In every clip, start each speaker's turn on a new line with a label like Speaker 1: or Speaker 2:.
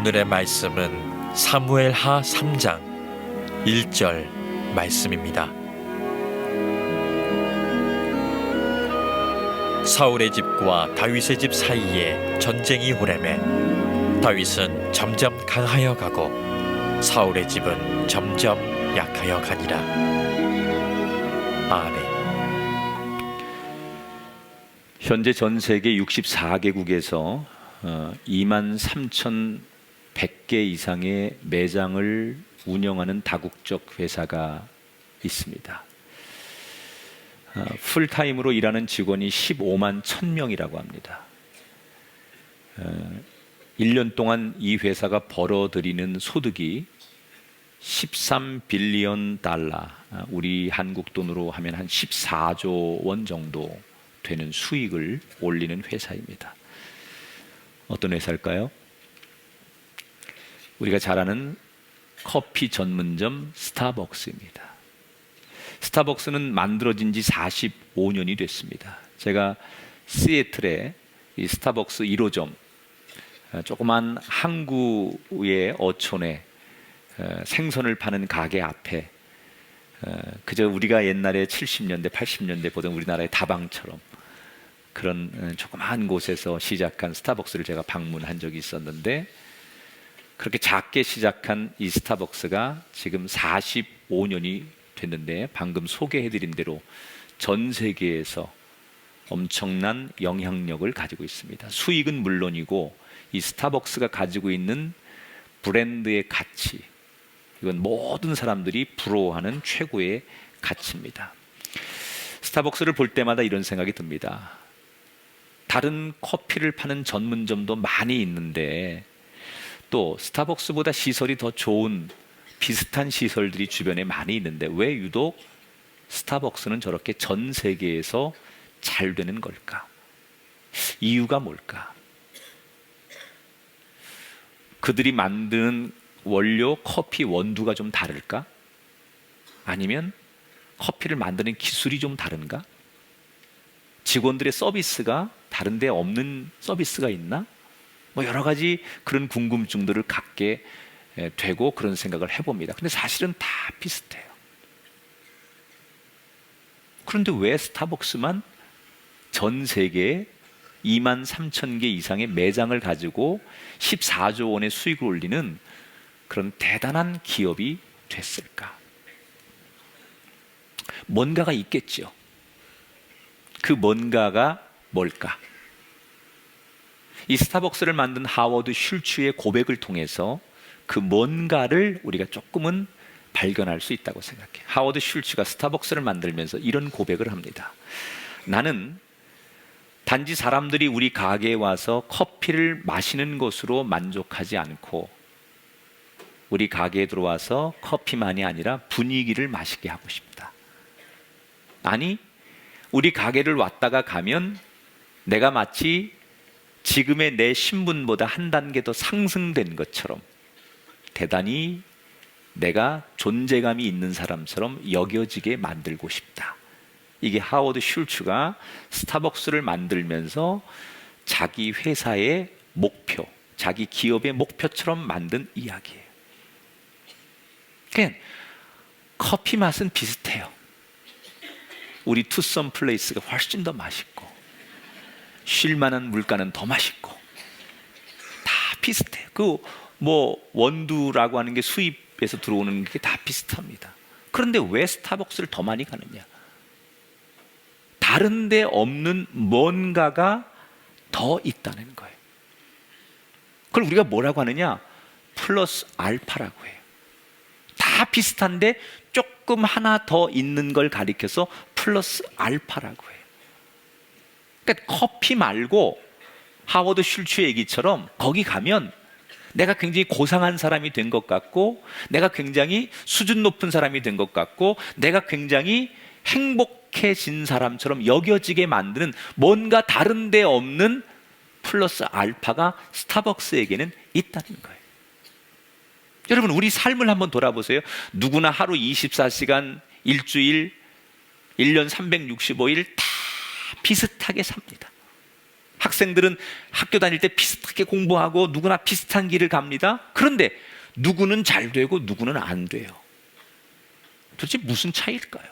Speaker 1: 오늘의 말씀은 사무엘하 3장 1절 말씀입니다. 사울의 집과 다윗의 집 사이에 전쟁이 호래매 다윗은 점점 강하여 가고 사울의 집은 점점 약하여 가니라. 아멘.
Speaker 2: 현재 전 세계 64개국에서 23,100개 이상의 매장을 운영하는 다국적 회사가 있습니다. 풀타임으로 일하는 직원이 15만 1,000명이라고 합니다. 1년 동안 이 회사가 벌어들이는 소득이 13빌리언 달러, 우리 한국 돈으로 하면 한 14조 원 정도 되는 수익을 올리는 회사입니다. 어떤 회사일까요? 우리가 잘 아는 커피 전문점 스타벅스입니다. 스타벅스는 만들어진 지 45년이 됐습니다. 제가 시애틀에 이 스타벅스 1호점, 조그만 항구의 어촌에 생선을 파는 가게 앞에 그저 우리가 옛날에 70년대, 80년대 보던 우리나라의 다방처럼 그런 조그만 곳에서 시작한 스타벅스를 제가 방문한 적이 있었는데, 그렇게 작게 시작한 이 스타벅스가 지금 45년이 됐는데 방금 소개해드린 대로 전 세계에서 엄청난 영향력을 가지고 있습니다. 수익은 물론이고 이 스타벅스가 가지고 있는 브랜드의 가치, 이건 모든 사람들이 부러워하는 최고의 가치입니다. 스타벅스를 볼 때마다 이런 생각이 듭니다. 다른 커피를 파는 전문점도 많이 있는데 또 스타벅스보다 시설이 더 좋은 비슷한 시설들이 주변에 많이 있는데 왜 유독 스타벅스는 저렇게 전 세계에서 잘 되는 걸까? 이유가 뭘까? 그들이 만든 원료 커피 원두가 좀 다를까? 아니면 커피를 만드는 기술이 좀 다른가? 직원들의 서비스가 다른 데 없는 서비스가 있나? 여러 가지 그런 궁금증들을 갖게 되고 그런 생각을 해봅니다. 근데 사실은 다 비슷해요. 그런데 왜 스타벅스만 전 세계에 23,000개 이상의 매장을 가지고 14조 원의 수익을 올리는 그런 대단한 기업이 됐을까? 뭔가가 있겠죠. 그 뭔가가 뭘까? 이 스타벅스를 만든 하워드 슐츠의 고백을 통해서 그 뭔가를 우리가 조금은 발견할 수 있다고 생각해요. 하워드 슐츠가 스타벅스를 만들면서 이런 고백을 합니다. 나는 단지 사람들이 우리 가게에 와서 커피를 마시는 것으로 만족하지 않고 우리 가게에 들어와서 커피만이 아니라 분위기를 마시게 하고 싶다. 아니, 우리 가게를 왔다가 가면 내가 마치 지금의 내 신분보다 한 단계 더 상승된 것처럼 대단히 내가 존재감이 있는 사람처럼 여겨지게 만들고 싶다. 이게 하워드 슐츠가 스타벅스를 만들면서 자기 회사의 목표, 자기 기업의 목표처럼 만든 이야기예요. 그냥 커피 맛은 비슷해요. 우리 투썸 플레이스가 훨씬 더 맛있고 쉴만한 물가는 더 맛있고 다 비슷해요. 원두라고 하는 게 수입에서 들어오는 게 다 비슷합니다. 그런데 왜 스타벅스를 더 많이 가느냐? 다른 데 없는 뭔가가 더 있다는 거예요. 그걸 우리가 뭐라고 하느냐? 플러스 알파라고 해요. 다 비슷한데 조금 하나 더 있는 걸 가리켜서 플러스 알파라고 해요. 그러니까 커피 말고 하워드 슐츠의 얘기처럼 거기 가면 내가 굉장히 고상한 사람이 된 것 같고 내가 굉장히 수준 높은 사람이 된 것 같고 내가 굉장히 행복해진 사람처럼 여겨지게 만드는 뭔가 다른 데 없는 플러스 알파가 스타벅스에게는 있다는 거예요. 여러분, 우리 삶을 한번 돌아보세요. 누구나 하루 24시간, 일주일, 1년 365일 다 비슷하게 삽니다. 학생들은 학교 다닐 때 비슷하게 공부하고 누구나 비슷한 길을 갑니다. 그런데 누구는 잘 되고 누구는 안 돼요. 도대체 무슨 차이일까요?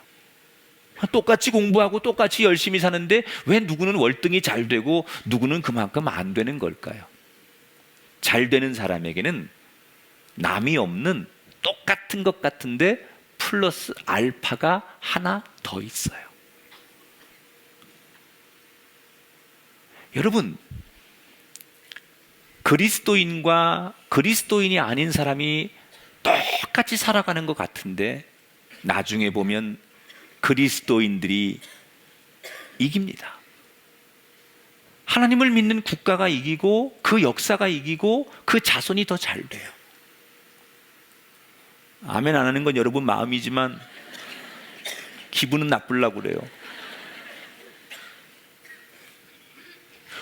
Speaker 2: 똑같이 공부하고 똑같이 열심히 사는데 왜 누구는 월등히 잘 되고 누구는 그만큼 안 되는 걸까요? 잘 되는 사람에게는 남이 없는 똑같은 것 같은데 플러스 알파가 하나 더 있어요. 여러분, 그리스도인과 그리스도인이 아닌 사람이 똑같이 살아가는 것 같은데 나중에 보면 그리스도인들이 이깁니다. 하나님을 믿는 국가가 이기고 그 역사가 이기고 그 자손이 더 잘 돼요. 아멘 안 하는 건 여러분 마음이지만 기분은 나쁘려고 그래요.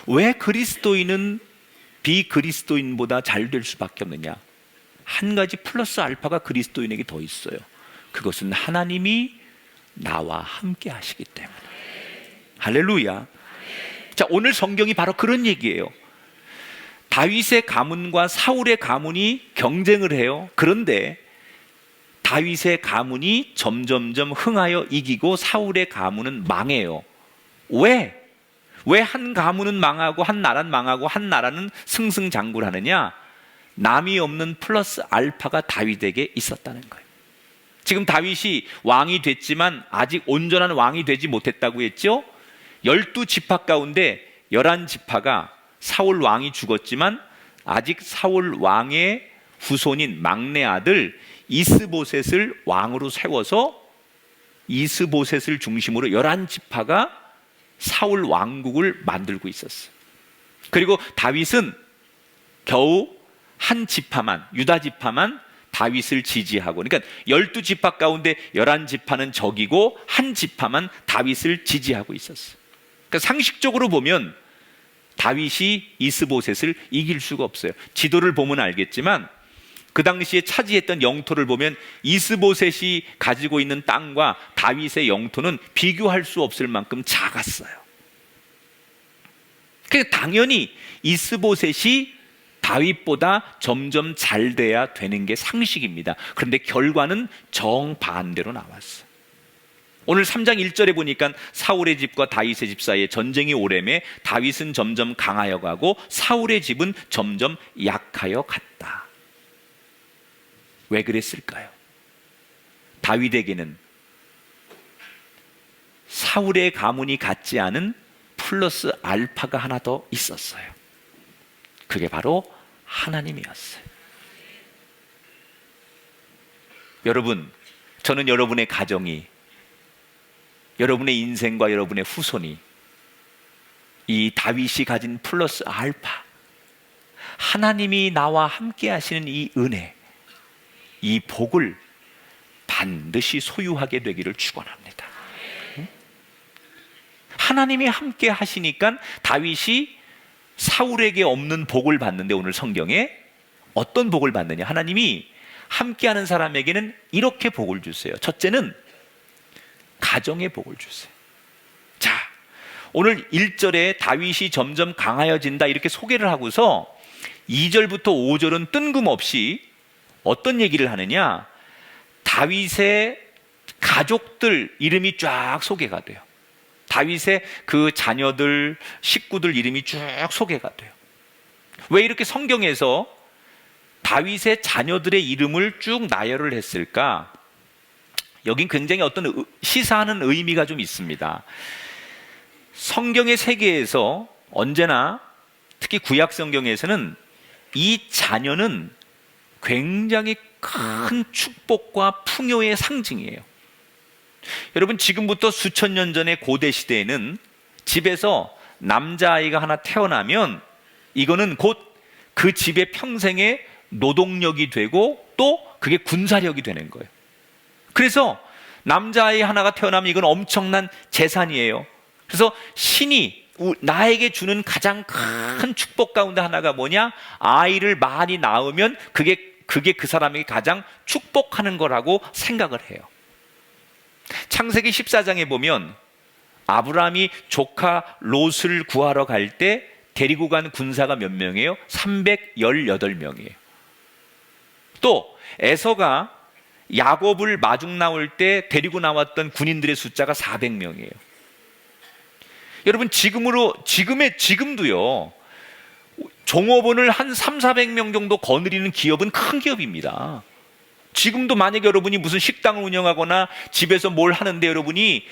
Speaker 2: 왜 그리스도인은 비그리스도인보다 잘 될 수밖에 없느냐? 한 가지 플러스 알파가 그리스도인에게 더 있어요. 그것은 하나님이 나와 함께 하시기 때문에. 할렐루야. 자, 오늘 성경이 바로 그런 얘기예요. 다윗의 가문과 사울의 가문이 경쟁을 해요. 그런데 다윗의 가문이 점점점 흥하여 이기고 사울의 가문은 망해요. 왜? 왜 한 가문은 망하고 한 나라는 망하고 한 나라는 승승장구하느냐? 남이 없는 플러스 알파가 다윗에게 있었다는 거예요. 지금 다윗이 왕이 됐지만 아직 온전한 왕이 되지 못했다고 했죠? 12지파 가운데 11지파가 사울 왕이 죽었지만 아직 사울 왕의 후손인 막내 아들 이스보셋을 왕으로 세워서 이스보셋을 중심으로 11지파가 사울 왕국을 만들고 있었어요. 그리고 다윗은 겨우 한 지파만, 유다 지파만 다윗을 지지하고, 그러니까 12지파 가운데 11지파는 적이고 한 지파만 다윗을 지지하고 있었어요. 그러니까 상식적으로 보면 다윗이 이스보셋을 이길 수가 없어요. 지도를 보면 알겠지만 그 당시에 차지했던 영토를 보면 이스보셋이 가지고 있는 땅과 다윗의 영토는 비교할 수 없을 만큼 작았어요. 그러니까 당연히 이스보셋이 다윗보다 점점 잘 돼야 되는 게 상식입니다. 그런데 결과는 정반대로 나왔어요. 오늘 3장 1절에 보니까 사울의 집과 다윗의 집 사이에 전쟁이 오래매 다윗은 점점 강하여 가고 사울의 집은 점점 약하여 갔다. 왜 그랬을까요? 다윗에게는 사울의 가문이 갖지 않은 플러스 알파가 하나 더 있었어요. 그게 바로 하나님이었어요. 여러분, 저는 여러분의 가정이, 여러분의 인생과 여러분의 후손이 이 다윗이 가진 플러스 알파, 하나님이 나와 함께 하시는 이 은혜, 이 복을 반드시 소유하게 되기를 축원합니다. 하나님이 함께 하시니까 다윗이 사울에게 없는 복을 받는데 오늘 성경에 어떤 복을 받느냐? 하나님이 함께하는 사람에게는 이렇게 복을 주세요. 첫째는 가정의 복을 주세요. 자, 오늘 1절에 다윗이 점점 강하여진다 이렇게 소개를 하고서 2절부터 5절은 뜬금없이 어떤 얘기를 하느냐? 다윗의 가족들 이름이 쫙 소개가 돼요. 다윗의 그 자녀들, 식구들 이름이 쭉 소개가 돼요. 왜 이렇게 성경에서 다윗의 자녀들의 이름을 쭉 나열을 했을까? 여긴 굉장히 어떤 시사하는 의미가 좀 있습니다. 성경의 세계에서 언제나 특히 구약 성경에서는 이 자녀는 굉장히 큰 축복과 풍요의 상징이에요. 여러분, 지금부터 수천 년 전의 고대 시대에는 집에서 남자아이가 하나 태어나면 이거는 곧 그 집의 평생의 노동력이 되고 또 그게 군사력이 되는 거예요. 그래서 남자아이 하나가 태어나면 이건 엄청난 재산이에요. 그래서 신이 나에게 주는 가장 큰 축복 가운데 하나가 뭐냐? 아이를 많이 낳으면 그게 그 사람에게 가장 축복하는 거라고 생각을 해요. 창세기 14장에 보면 아브라함이 조카 롯을 구하러 갈 때 데리고 간 군사가 몇 명이에요? 318명이에요. 또 에서가 야곱을 마중 나올 때 데리고 나왔던 군인들의 숫자가 400명이에요. 여러분 지금도요. 종업원을 한 300~400명 정도 거느리는 기업은 큰 기업입니다. 지금도 만약에 여러분이 무슨 식당을 운영하거나 집에서 뭘 하는데 여러분이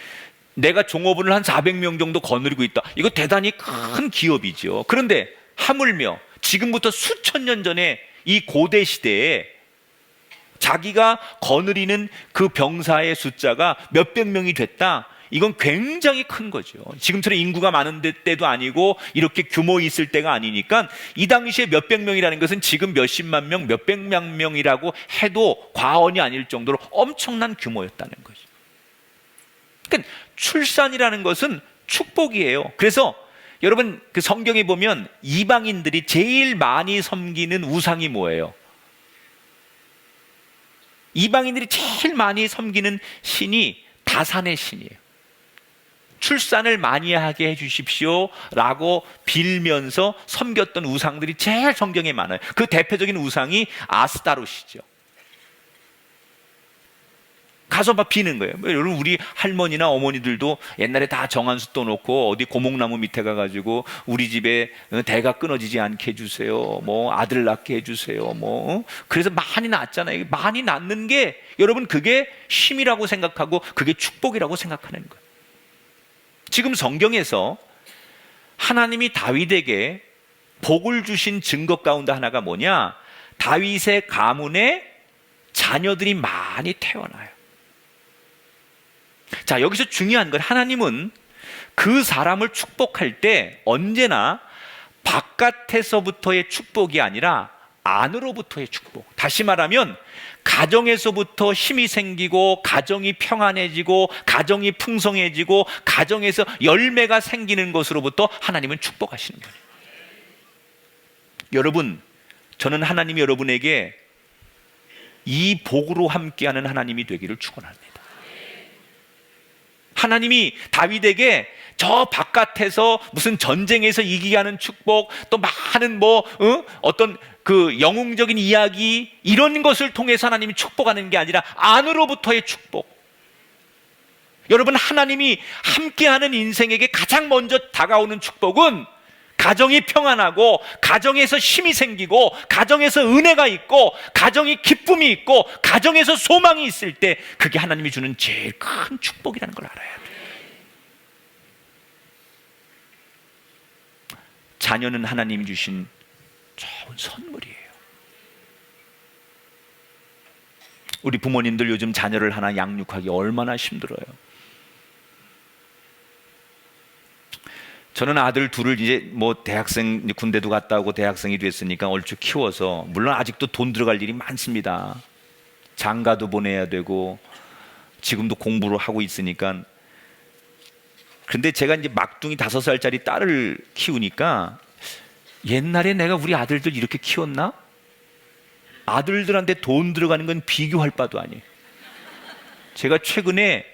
Speaker 2: 내가 종업원을 한 400명 정도 거느리고 있다. 이거 대단히 큰 기업이죠. 그런데 하물며 지금부터 수천 년 전에 이 고대 시대에 자기가 거느리는 그 병사의 숫자가 몇백 명이 됐다. 이건 굉장히 큰 거죠. 지금처럼 인구가 많은 때도 아니고 이렇게 규모 있을 때가 아니니까 이 당시에 몇백 명이라는 것은 지금 몇십만 명, 몇백만 명이라고 해도 과언이 아닐 정도로 엄청난 규모였다는 거죠. 그러니까 출산이라는 것은 축복이에요. 그래서 여러분 그 성경에 보면 이방인들이 제일 많이 섬기는 우상이 뭐예요? 이방인들이 제일 많이 섬기는 신이 다산의 신이에요. 출산을 많이 하게 해주십시오 라고 빌면서 섬겼던 우상들이 제일 성경에 많아요. 그 대표적인 우상이 아스타롯이죠. 가서 막 비는 거예요. 여러분 우리 할머니나 어머니들도 옛날에 다 정한수 떠놓고 어디 고목나무 밑에 가가지고 우리 집에 대가 끊어지지 않게 해주세요. 뭐 아들 낳게 해주세요. 뭐 그래서 많이 낳았잖아요. 많이 낳는 게 여러분 그게 쉼이라고 생각하고 그게 축복이라고 생각하는 거예요. 지금 성경에서 하나님이 다윗에게 복을 주신 증거 가운데 하나가 뭐냐? 다윗의 가문에 자녀들이 많이 태어나요. 자, 여기서 중요한 건 하나님은 그 사람을 축복할 때 언제나 바깥에서부터의 축복이 아니라 안으로부터의 축복. 다시 말하면 가정에서부터 힘이 생기고 가정이 평안해지고 가정이 풍성해지고 가정에서 열매가 생기는 것으로부터 하나님은 축복하시는 거예요. 여러분, 저는 하나님이 여러분에게 이 복으로 함께하는 하나님이 되기를 축원합니다. 하나님이 다윗에게 저 바깥에서 무슨 전쟁에서 이기게 하는 축복, 또 많은 어떤 그 영웅적인 이야기 이런 것을 통해서 하나님이 축복하는 게 아니라 안으로부터의 축복. 여러분, 하나님이 함께하는 인생에게 가장 먼저 다가오는 축복은 가정이 평안하고 가정에서 힘이 생기고 가정에서 은혜가 있고 가정이 기쁨이 있고 가정에서 소망이 있을 때 그게 하나님이 주는 제일 큰 축복이라는 걸 알아야 돼요. 자녀는 하나님이 주신 좋은 선물이에요. 우리 부모님들 요즘 자녀를 하나 양육하기 얼마나 힘들어요. 저는 아들 둘을 이제 대학생, 군대도 갔다 오고 대학생이 됐으니까 얼추 키워서, 물론 아직도 돈 들어갈 일이 많습니다. 장가도 보내야 되고 지금도 공부를 하고 있으니까. 근데 제가 이제 막둥이 5살짜리 딸을 키우니까 옛날에 내가 우리 아들들 이렇게 키웠나? 아들들한테 돈 들어가는 건 비교할 바도 아니에요. 제가 최근에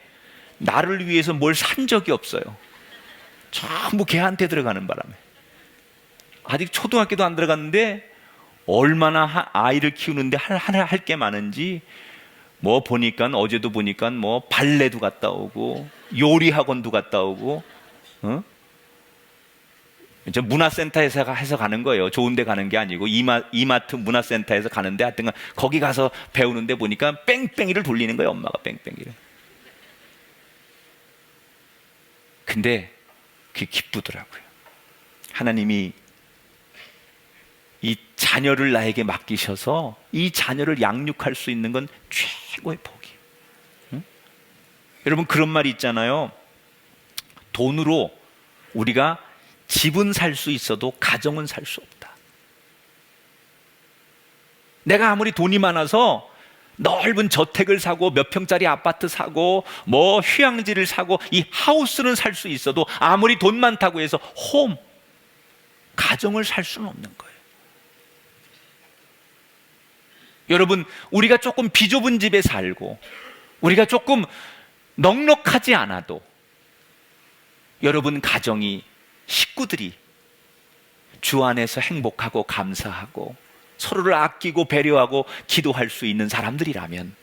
Speaker 2: 나를 위해서 뭘 산 적이 없어요. 전부 걔한테 들어가는 바람에. 아직 초등학교도 안 들어갔는데 얼마나 아이를 키우는데 할 게 많은지, 어제도 보니까 발레도 갔다 오고 요리 학원도 갔다 오고, 저 문화센터에서 해서 가는 거예요. 좋은 데 가는 게 아니고 이마트 문화센터에서 가는데 하여튼 거기 가서 배우는데 보니까 뺑뺑이를 돌리는 거예요. 엄마가 뺑뺑이를. 근데 그게 기쁘더라고요. 하나님이 이 자녀를 나에게 맡기셔서 이 자녀를 양육할 수 있는 건 최고의 복이에요. 응? 여러분, 그런 말이 있잖아요. 돈으로 우리가 집은 살 수 있어도 가정은 살 수 없다. 내가 아무리 돈이 많아서 넓은 저택을 사고 몇 평짜리 아파트 사고 휴양지를 사고 이 하우스는 살 수 있어도 아무리 돈 많다고 해서 가정을 살 수는 없는 거예요. 여러분, 우리가 조금 비좁은 집에 살고 우리가 조금 넉넉하지 않아도 여러분 가정이, 식구들이 주 안에서 행복하고 감사하고 서로를 아끼고 배려하고 기도할 수 있는 사람들이라면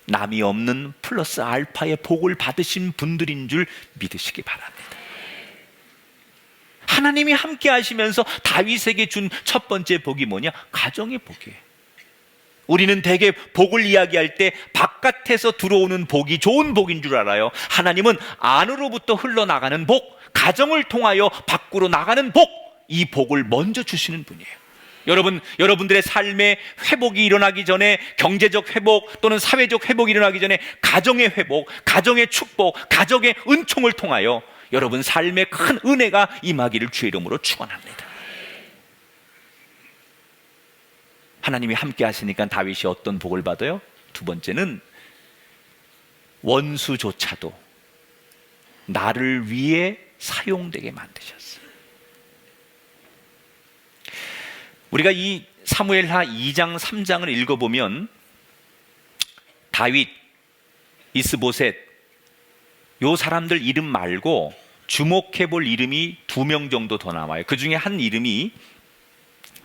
Speaker 2: 남이 없는 플러스 알파의 복을 받으신 분들인 줄 믿으시기 바랍니다. 하나님이 함께 하시면서 다윗에게 준 첫 번째 복이 뭐냐? 가정의 복이에요. 우리는 대개 복을 이야기할 때 바깥에서 들어오는 복이 좋은 복인 줄 알아요. 하나님은 안으로부터 흘러나가는 복, 가정을 통하여 밖으로 나가는 복, 이 복을 먼저 주시는 분이에요. 여러분들의 삶에 회복이 일어나기 전에, 경제적 회복 또는 사회적 회복이 일어나기 전에 가정의 회복, 가정의 축복, 가정의 은총을 통하여 여러분 삶에 큰 은혜가 임하기를 주의 이름으로 축원합니다. 하나님이 함께 하시니까 다윗이 어떤 복을 받아요? 두 번째는 원수조차도 나를 위해 사용되게 만드셨어요. 우리가 이 사무엘하 2장 3장을 읽어보면 다윗, 이스보셋 요 사람들 이름 말고 주목해 볼 이름이 2명 정도 더 나와요. 그 중에 한 이름이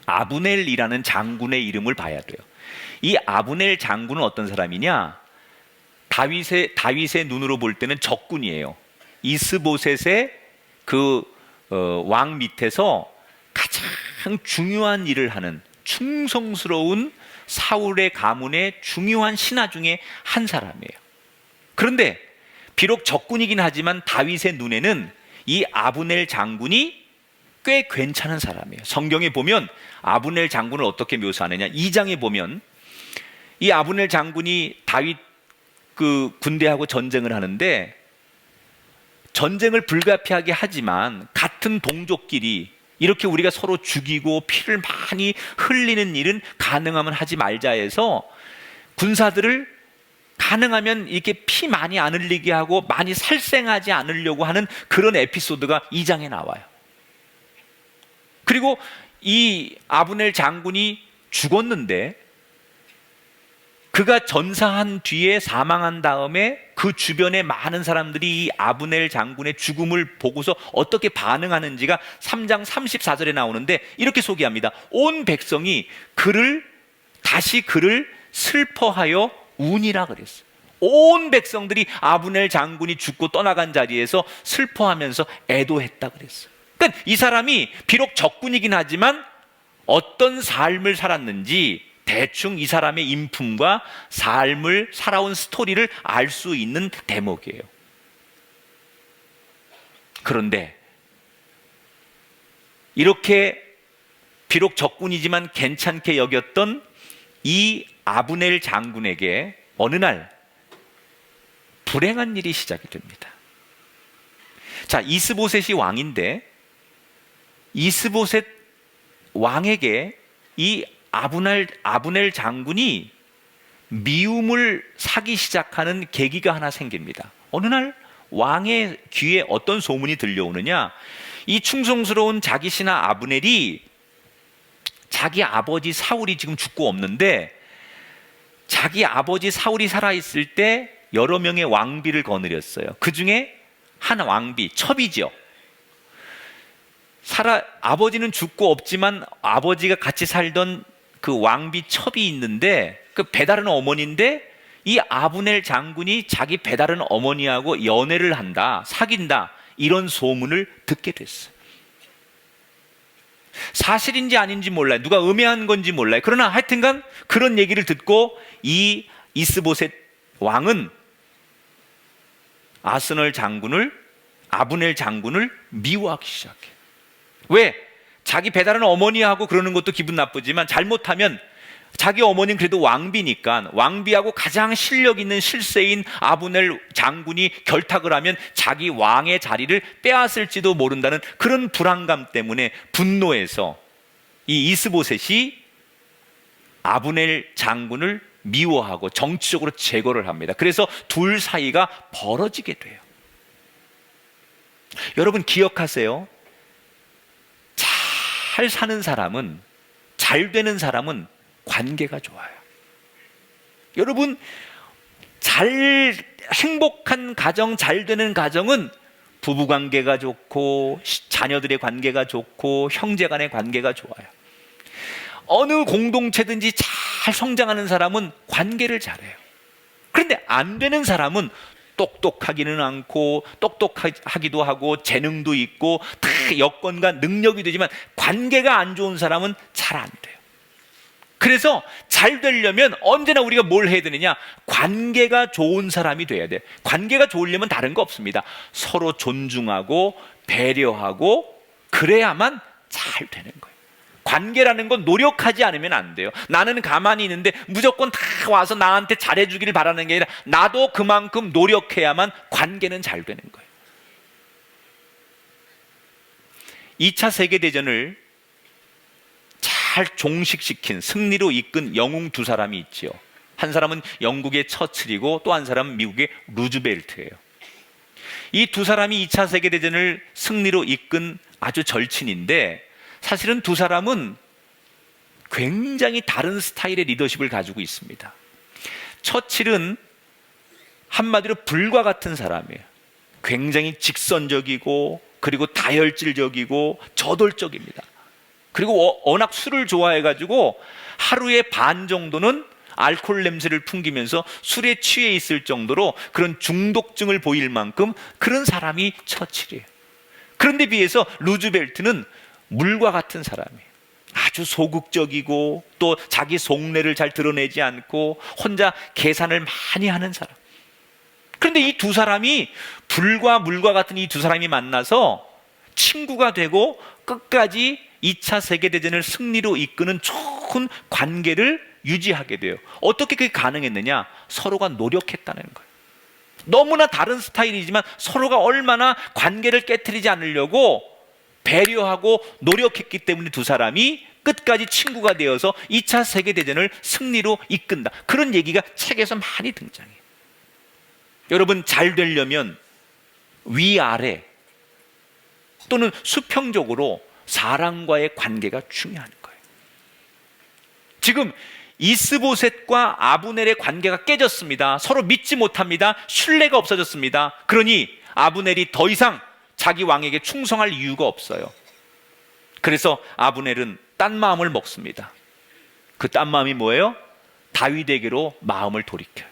Speaker 2: 아브넬이라는 장군의 이름을 봐야 돼요. 이 아브넬 장군은 어떤 사람이냐? 다윗의 눈으로 볼 때는 적군이에요. 이스보셋의 왕 밑에서 가장 중요한 일을 하는 충성스러운 사울의 가문의 중요한 신하 중에 한 사람이에요. 그런데 비록 적군이긴 하지만 다윗의 눈에는 이 아브넬 장군이 꽤 괜찮은 사람이에요. 성경에 보면 아브넬 장군을 어떻게 묘사하느냐? 2장에 보면 이 아브넬 장군이 다윗 군대하고 전쟁을 하는데 전쟁을 불가피하게 하지만 같은 동족끼리 이렇게 우리가 서로 죽이고 피를 많이 흘리는 일은 가능하면 하지 말자 해서 군사들을 가능하면 이렇게 피 많이 안 흘리게 하고 많이 살생하지 않으려고 하는 그런 에피소드가 2장에 나와요. 그리고 이 아브넬 장군이 죽었는데 그가 전사한 뒤에 사망한 다음에 그 주변에 많은 사람들이 이 아브넬 장군의 죽음을 보고서 어떻게 반응하는지가 3장 34절에 나오는데 이렇게 소개합니다. 온 백성이 그를 슬퍼하여 운이라 그랬어요. 온 백성들이 아브넬 장군이 죽고 떠나간 자리에서 슬퍼하면서 애도했다 그랬어요. 그러니까 이 사람이 비록 적군이긴 하지만 어떤 삶을 살았는지 대충 이 사람의 인품과 삶을 살아온 스토리를 알 수 있는 대목이에요. 그런데 이렇게 비록 적군이지만 괜찮게 여겼던 이 아브넬 장군에게 어느 날 불행한 일이 시작이 됩니다. 자, 이스보셋이 왕인데 이스보셋 왕에게 이 아브넬 장군이 미움을 사기 시작하는 계기가 하나 생깁니다. 어느 날 왕의 귀에 어떤 소문이 들려오느냐? 이 충성스러운 자기 신하 아브넬이 자기 아버지 사울이 지금 죽고 없는데 자기 아버지 사울이 살아있을 때 여러 명의 왕비를 거느렸어요. 그 중에 한 왕비, 첩이죠. 아버지는 죽고 없지만 아버지가 같이 살던 그 왕비 첩이 있는데 그 배다른 어머니인데 이 아브넬 장군이 자기 배다른 어머니하고 연애를 한다, 사귄다 이런 소문을 듣게 됐어요. 사실인지 아닌지 몰라요. 누가 음해한 건지 몰라요. 그러나 하여튼간 그런 얘기를 듣고 이 이스보셋 왕은 아브넬 장군을 미워하기 시작해요. 왜? 자기 배다른 어머니하고 그러는 것도 기분 나쁘지만 잘못하면 자기 어머니는 그래도 왕비니까 왕비하고 가장 실력 있는 실세인 아브넬 장군이 결탁을 하면 자기 왕의 자리를 빼앗을지도 모른다는 그런 불안감 때문에 분노해서 이 이스보셋이 아브넬 장군을 미워하고 정치적으로 제거를 합니다. 그래서 둘 사이가 벌어지게 돼요. 여러분 기억하세요. 잘 사는 사람은, 잘 되는 사람은 관계가 좋아요. 여러분 행복한 가정, 잘 되는 가정은 부부 관계가 좋고 자녀들의 관계가 좋고 형제 간의 관계가 좋아요. 어느 공동체든지 잘 성장하는 사람은 관계를 잘해요. 그런데 안 되는 사람은 똑똑하기는 않고 똑똑하기도 하고 재능도 있고 다 여건과 능력이 되지만 관계가 안 좋은 사람은 잘 안 돼요. 그래서 잘 되려면 언제나 우리가 뭘 해야 되느냐? 관계가 좋은 사람이 돼야 돼. 관계가 좋으려면 다른 거 없습니다. 서로 존중하고 배려하고 그래야만 잘 되는 거예요. 관계라는 건 노력하지 않으면 안 돼요. 나는 가만히 있는데 무조건 다 와서 나한테 잘해주기를 바라는 게 아니라 나도 그만큼 노력해야만 관계는 잘 되는 거예요. 2차 세계대전을 잘 종식시킨, 승리로 이끈 영웅 두 사람이 있지요. 한 사람은 영국의 처칠이고 또 한 사람은 미국의 루즈벨트예요. 이 두 사람이 2차 세계대전을 승리로 이끈 아주 절친인데 사실은 두 사람은 굉장히 다른 스타일의 리더십을 가지고 있습니다. 처칠은 한마디로 불과 같은 사람이에요. 굉장히 직선적이고 그리고 다혈질적이고 저돌적입니다. 그리고 워낙 술을 좋아해가지고 하루에 반 정도는 알코올 냄새를 풍기면서 술에 취해 있을 정도로 그런 중독증을 보일 만큼 그런 사람이 처칠이에요. 그런데 비해서 루즈벨트는 물과 같은 사람이에요. 아주 소극적이고 또 자기 속내를 잘 드러내지 않고 혼자 계산을 많이 하는 사람. 그런데 이 두 사람이 불과 물과 같은 이 두 사람이 만나서 친구가 되고 끝까지 2차 세계대전을 승리로 이끄는 좋은 관계를 유지하게 돼요. 어떻게 그게 가능했느냐? 서로가 노력했다는 거예요. 너무나 다른 스타일이지만 서로가 얼마나 관계를 깨트리지 않으려고 배려하고 노력했기 때문에 두 사람이 끝까지 친구가 되어서 2차 세계대전을 승리로 이끈다. 그런 얘기가 책에서 많이 등장해요. 여러분, 잘 되려면 위아래 또는 수평적으로 사람과의 관계가 중요한 거예요. 지금 이스보셋과 아브넬의 관계가 깨졌습니다. 서로 믿지 못합니다. 신뢰가 없어졌습니다. 그러니 아브넬이 더 이상 자기 왕에게 충성할 이유가 없어요. 그래서 아브넬은 딴 마음을 먹습니다. 그 딴 마음이 뭐예요? 다윗에게로 마음을 돌이켜요.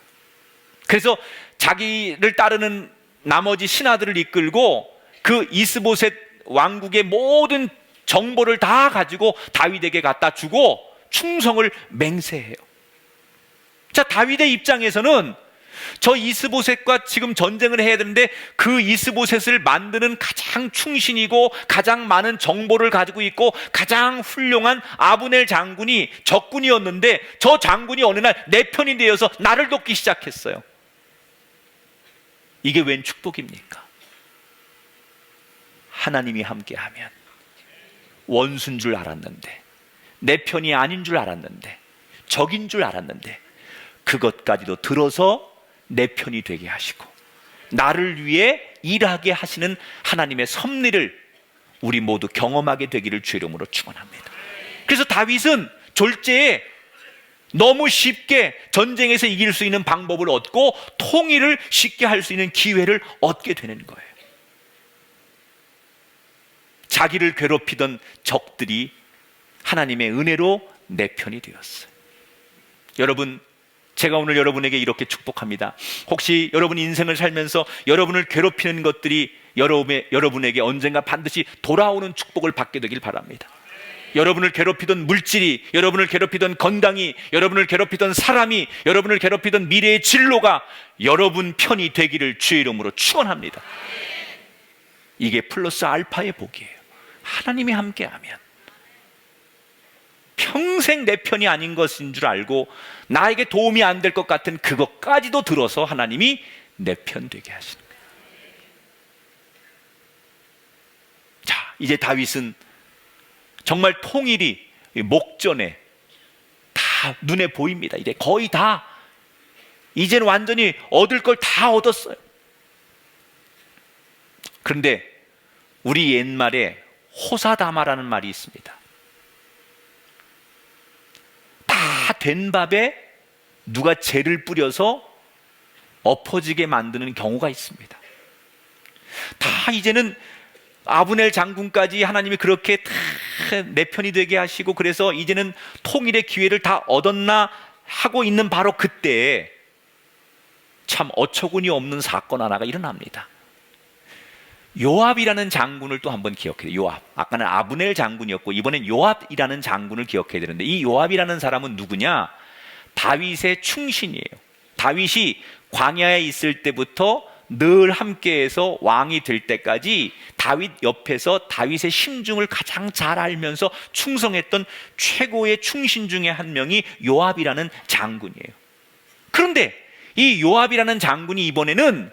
Speaker 2: 그래서 자기를 따르는 나머지 신하들을 이끌고 그 이스보셋 왕국의 모든 정보를 다 가지고 다윗에게 갖다 주고 충성을 맹세해요. 자, 다윗의 입장에서는 저 이스보셋과 지금 전쟁을 해야 되는데 그 이스보셋을 만드는 가장 충신이고 가장 많은 정보를 가지고 있고 가장 훌륭한 아브넬 장군이 적군이었는데 저 장군이 어느 날 내 편이 되어서 나를 돕기 시작했어요. 이게 웬 축복입니까? 하나님이 함께하면 원수인 줄 알았는데 내 편이 아닌 줄 알았는데 적인 줄 알았는데 그것까지도 들어서 내 편이 되게 하시고 나를 위해 일하게 하시는 하나님의 섭리를 우리 모두 경험하게 되기를 주의 이름으로 축원합니다. 그래서 다윗은 졸지에 너무 쉽게 전쟁에서 이길 수 있는 방법을 얻고 통일을 쉽게 할 수 있는 기회를 얻게 되는 거예요. 자기를 괴롭히던 적들이 하나님의 은혜로 내 편이 되었어요. 여러분, 제가 오늘 여러분에게 이렇게 축복합니다. 혹시 여러분 인생을 살면서 여러분을 괴롭히는 것들이 여러분에게 언젠가 반드시 돌아오는 축복을 받게 되길 바랍니다. 여러분을 괴롭히던 물질이, 여러분을 괴롭히던 건강이, 여러분을 괴롭히던 사람이, 여러분을 괴롭히던 미래의 진로가 여러분 편이 되기를 주의 이름으로 축원합니다. 이게 플러스 알파의 복이에요. 하나님이 함께하면 평생 내 편이 아닌 것인 줄 알고 나에게 도움이 안 될 것 같은 그것까지도 들어서 하나님이 내 편 되게 하시는 거예요. 자, 이제 다윗은 정말 통일이 목전에 다 눈에 보입니다. 이제 거의 다, 이제는 완전히 얻을 걸 다 얻었어요. 그런데 우리 옛말에 호사다마라는 말이 있습니다. 다 된 밥에 누가 재를 뿌려서 엎어지게 만드는 경우가 있습니다. 다 이제는 아브넬 장군까지 하나님이 그렇게 다 내 편이 되게 하시고 그래서 이제는 통일의 기회를 다 얻었나 하고 있는 바로 그때 참 어처구니 없는 사건 하나가 일어납니다. 요압이라는 장군을 또 한번 기억해요. 요압. 아까는 아브넬 장군이었고 이번엔 요압이라는 장군을 기억해야 되는데 이 요압이라는 사람은 누구냐? 다윗의 충신이에요. 다윗이 광야에 있을 때부터 늘 함께해서 왕이 될 때까지 다윗 옆에서 다윗의 심중을 가장 잘 알면서 충성했던 최고의 충신 중에 한 명이 요압이라는 장군이에요. 그런데 이 요압이라는 장군이 이번에는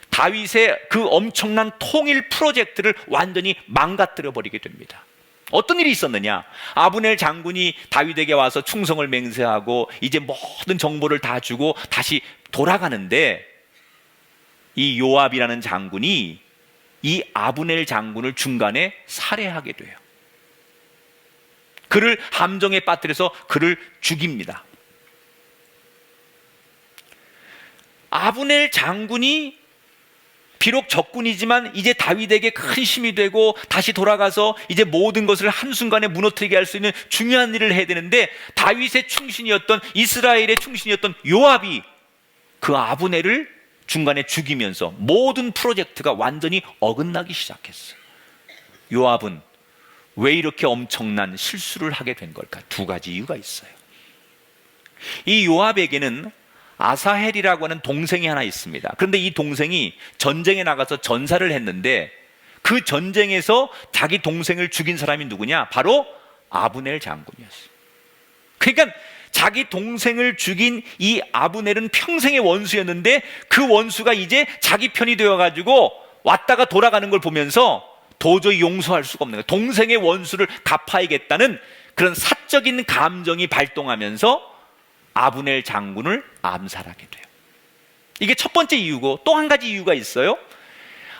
Speaker 2: 다윗의 그 엄청난 통일 프로젝트를 완전히 망가뜨려 버리게 됩니다. 어떤 일이 있었느냐? 아브넬 장군이 다윗에게 와서 충성을 맹세하고 이제 모든 정보를 다 주고 다시 돌아가는데 이 요압이라는 장군이 이 아브넬 장군을 중간에 살해하게 돼요. 그를 함정에 빠뜨려서 그를 죽입니다. 아브넬 장군이 비록 적군이지만 이제 다윗에게 큰 힘이 되고 다시 돌아가서 이제 모든 것을 한순간에 무너뜨리게 할 수 있는 중요한 일을 해야 되는데 다윗의 충신이었던 이스라엘의 충신이었던 요압이 그 아브넬을 중간에 죽이면서 모든 프로젝트가 완전히 어긋나기 시작했어요. 요압은 왜 이렇게 엄청난 실수를 하게 된 걸까? 두 가지 이유가 있어요. 이 요압에게는 아사헬이라고 하는 동생이 하나 있습니다. 그런데 이 동생이 전쟁에 나가서 전사를 했는데 그 전쟁에서 자기 동생을 죽인 사람이 누구냐? 바로 아브넬 장군이었어요. 그러니까 자기 동생을 죽인 이 아브넬은 평생의 원수였는데 그 원수가 이제 자기 편이 되어가지고 왔다가 돌아가는 걸 보면서 도저히 용서할 수가 없는 거예요. 동생의 원수를 갚아야겠다는 그런 사적인 감정이 발동하면서 아브넬 장군을 암살하게 돼요. 이게 첫 번째 이유고 또 한 가지 이유가 있어요.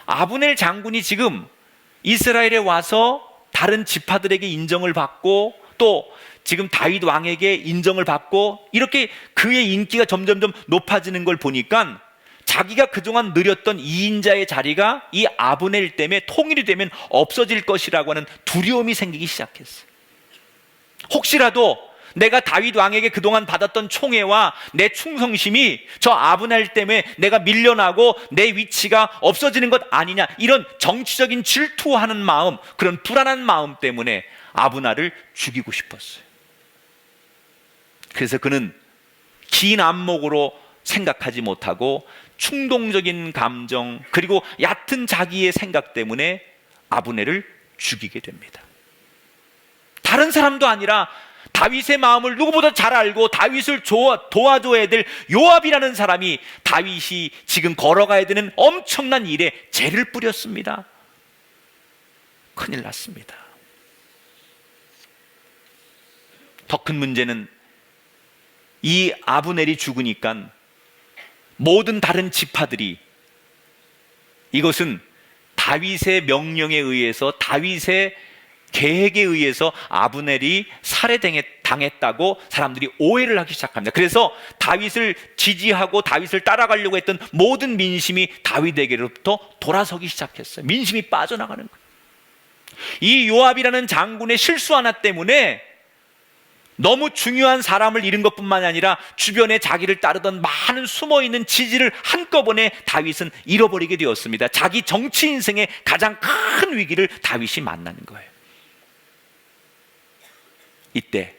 Speaker 2: 아브넬 장군이 지금 이스라엘에 와서 다른 지파들에게 인정을 받고 또 지금 다윗 왕에게 인정을 받고 이렇게 그의 인기가 점점점 높아지는 걸 보니까 자기가 그동안 누렸던 2인자의 자리가 이 아브넬 때문에 통일이 되면 없어질 것이라고 하는 두려움이 생기기 시작했어요. 혹시라도 내가 다윗 왕에게 그동안 받았던 총애와 내 충성심이 저 아브넬 때문에 내가 밀려나고 내 위치가 없어지는 것 아니냐, 이런 정치적인 질투하는 마음, 그런 불안한 마음 때문에 아브넬을 죽이고 싶었어요. 그래서 그는 긴 안목으로 생각하지 못하고 충동적인 감정 그리고 얕은 자기의 생각 때문에 아브넬을 죽이게 됩니다. 다른 사람도 아니라 다윗의 마음을 누구보다 잘 알고 다윗을 도와줘야 될 요압이라는 사람이 다윗이 지금 걸어가야 되는 엄청난 일에 죄를 뿌렸습니다. 큰일 났습니다. 더 큰 문제는 이 아브넬이 죽으니까 모든 다른 지파들이 이것은 다윗의 명령에 의해서 다윗의 계획에 의해서 아브넬이 살해당했다고 사람들이 오해를 하기 시작합니다. 그래서 다윗을 지지하고 다윗을 따라가려고 했던 모든 민심이 다윗에게로부터 돌아서기 시작했어요. 민심이 빠져나가는 거예요. 이 요압이라는 장군의 실수 하나 때문에 너무 중요한 사람을 잃은 것뿐만 아니라 주변에 자기를 따르던 많은 숨어있는 지지를 한꺼번에 다윗은 잃어버리게 되었습니다. 자기 정치 인생의 가장 큰 위기를 다윗이 만나는 거예요. 이때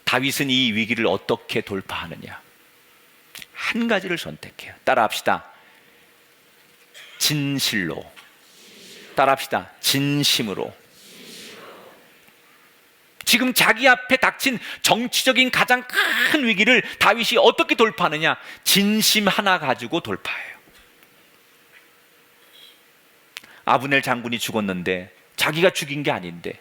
Speaker 2: 다윗은 이 위기를 어떻게 돌파하느냐? 한 가지를 선택해요. 따라합시다. 진실로. 따라합시다. 진심으로. 지금 자기 앞에 닥친 정치적인 가장 큰 위기를 다윗이 어떻게 돌파하느냐? 진심 하나 가지고 돌파해요. 아브넬 장군이 죽었는데 자기가 죽인 게 아닌데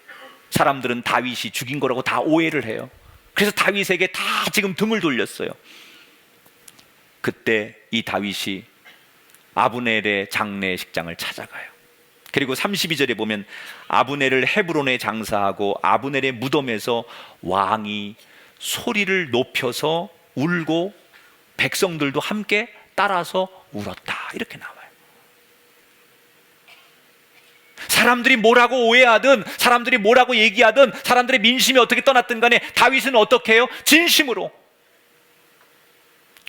Speaker 2: 사람들은 다윗이 죽인 거라고 다 오해를 해요. 그래서 다윗에게 다 지금 등을 돌렸어요. 그때 이 다윗이 아브넬의 장례식장을 찾아가요. 그리고 32절에 보면 아브넬을 헤브론에 장사하고 아브넬의 무덤에서 왕이 소리를 높여서 울고 백성들도 함께 따라서 울었다. 이렇게 나와요. 사람들이 뭐라고 오해하든, 사람들이 뭐라고 얘기하든, 사람들의 민심이 어떻게 떠났든 간에 다윗은 어떻게 해요? 진심으로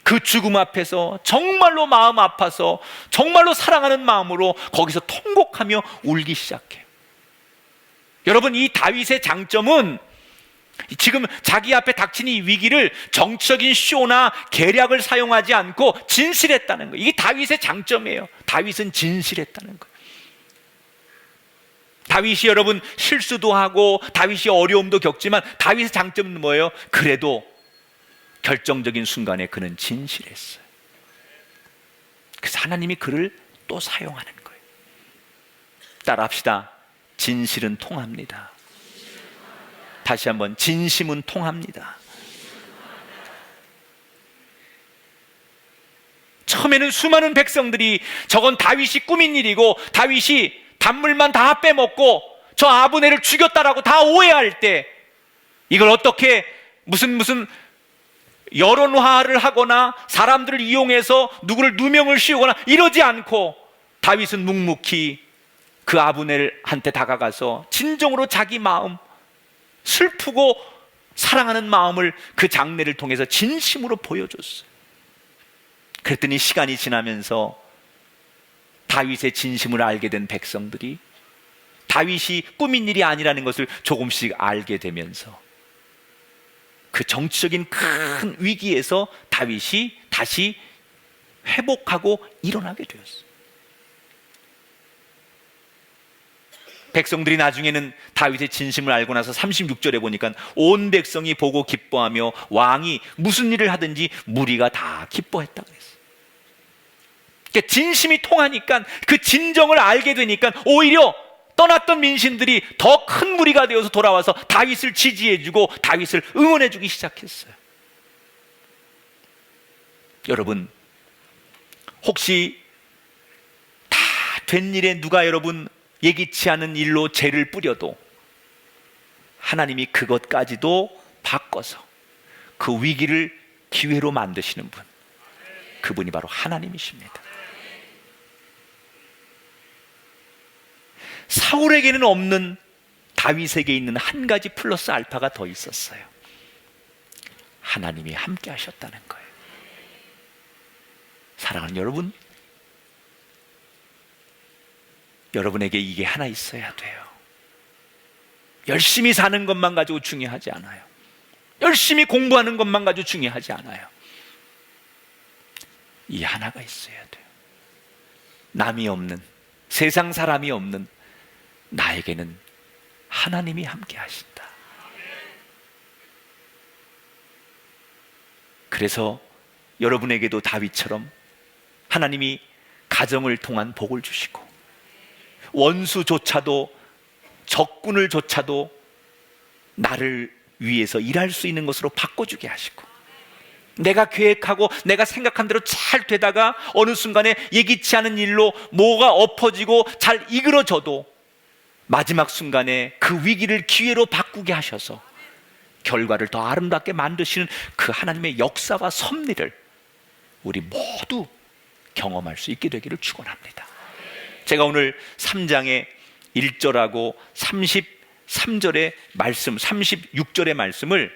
Speaker 2: 그 죽음 앞에서 정말로 마음 아파서 정말로 사랑하는 마음으로 거기서 통곡하며 울기 시작해요. 여러분, 이 다윗의 장점은 지금 자기 앞에 닥친 이 위기를 정치적인 쇼나 계략을 사용하지 않고 진실했다는 거예요. 이게 다윗의 장점이에요. 다윗은 진실했다는 거예요. 다윗이 여러분 실수도 하고 다윗이 어려움도 겪지만 다윗의 장점은 뭐예요? 그래도 결정적인 순간에 그는 진실했어요. 그래서 하나님이 그를 또 사용하는 거예요. 따라합시다. 진실은 통합니다. 다시 한번, 진심은 통합니다. 처음에는 수많은 백성들이 저건 다윗이 꾸민 일이고 다윗이 단물만 다 빼먹고 저 아브넬을 죽였다라고 다 오해할 때 이걸 어떻게 무슨 여론화를 하거나 사람들을 이용해서 누구를 누명을 씌우거나 이러지 않고 다윗은 묵묵히 그 아브넬한테 다가가서 진정으로 자기 마음, 슬프고 사랑하는 마음을 그 장례를 통해서 진심으로 보여줬어요. 그랬더니 시간이 지나면서 다윗의 진심을 알게 된 백성들이 다윗이 꾸민 일이 아니라는 것을 조금씩 알게 되면서 그 정치적인 큰 위기에서 다윗이 다시 회복하고 일어나게 되었어요. 백성들이 나중에는 다윗의 진심을 알고 나서 36절에 보니까 온 백성이 보고 기뻐하며 왕이 무슨 일을 하든지 무리가 다 기뻐했다고 했어요. 그러니까 진심이 통하니까, 그 진정을 알게 되니까 오히려 떠났던 민심들이 더 큰 무리가 되어서 돌아와서 다윗을 지지해주고 다윗을 응원해주기 시작했어요. 여러분, 혹시 다 된 일에 누가 여러분 예기치 않은 일로 죄를 뿌려도 하나님이 그것까지도 바꿔서 그 위기를 기회로 만드시는 분, 그분이 바로 하나님이십니다. 사울에게는 없는 다윗에게 있는 한 가지 플러스 알파가 더 있었어요. 하나님이 함께 하셨다는 거예요. 사랑하는 여러분, 여러분에게 이게 하나 있어야 돼요. 열심히 사는 것만 가지고 중요하지 않아요. 열심히 공부하는 것만 가지고 중요하지 않아요. 이 하나가 있어야 돼요. 남이 없는, 세상 사람이 없는 나에게는 하나님이 함께 하신다. 그래서 여러분에게도 다윗처럼 하나님이 가정을 통한 복을 주시고 원수조차도, 적군을조차도 나를 위해서 일할 수 있는 것으로 바꿔주게 하시고, 내가 계획하고 내가 생각한 대로 잘 되다가 어느 순간에 예기치 않은 일로 뭐가 엎어지고 잘 이끌어져도 마지막 순간에 그 위기를 기회로 바꾸게 하셔서 결과를 더 아름답게 만드시는 그 하나님의 역사와 섭리를 우리 모두 경험할 수 있게 되기를 축원합니다. 제가 오늘 3장의 1절하고 33절의 말씀, 36절의 말씀을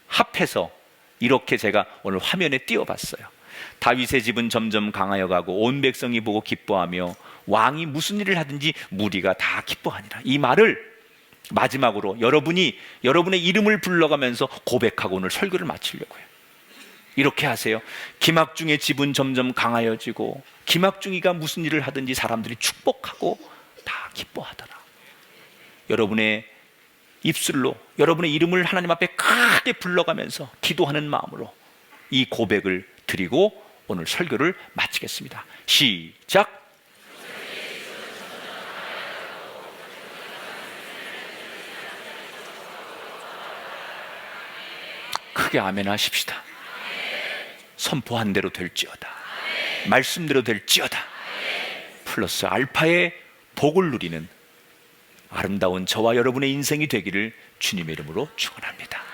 Speaker 2: 합해서 이렇게 제가 오늘 화면에 띄워봤어요. 다윗의 집은 점점 강하여 가고 온 백성이 보고 기뻐하며 왕이 무슨 일을 하든지 무리가 다 기뻐하니라. 이 말을 마지막으로 여러분이 여러분의 이름을 불러가면서 고백하고 오늘 설교를 마치려고 해요. 이렇게 하세요. 김학중의 집은 점점 강하여지고 김학중이가 무슨 일을 하든지 사람들이 축복하고 다 기뻐하더라. 여러분의 입술로 여러분의 이름을 하나님 앞에 크게 불러가면서 기도하는 마음으로 이 고백을 드리고 오늘 설교를 마치겠습니다. 시작. 크게 아멘 하십시다. 선포한 대로 될지어다. 말씀대로 될지어다. 플러스 알파의 복을 누리는 아름다운 저와 여러분의 인생이 되기를 주님의 이름으로 축원합니다.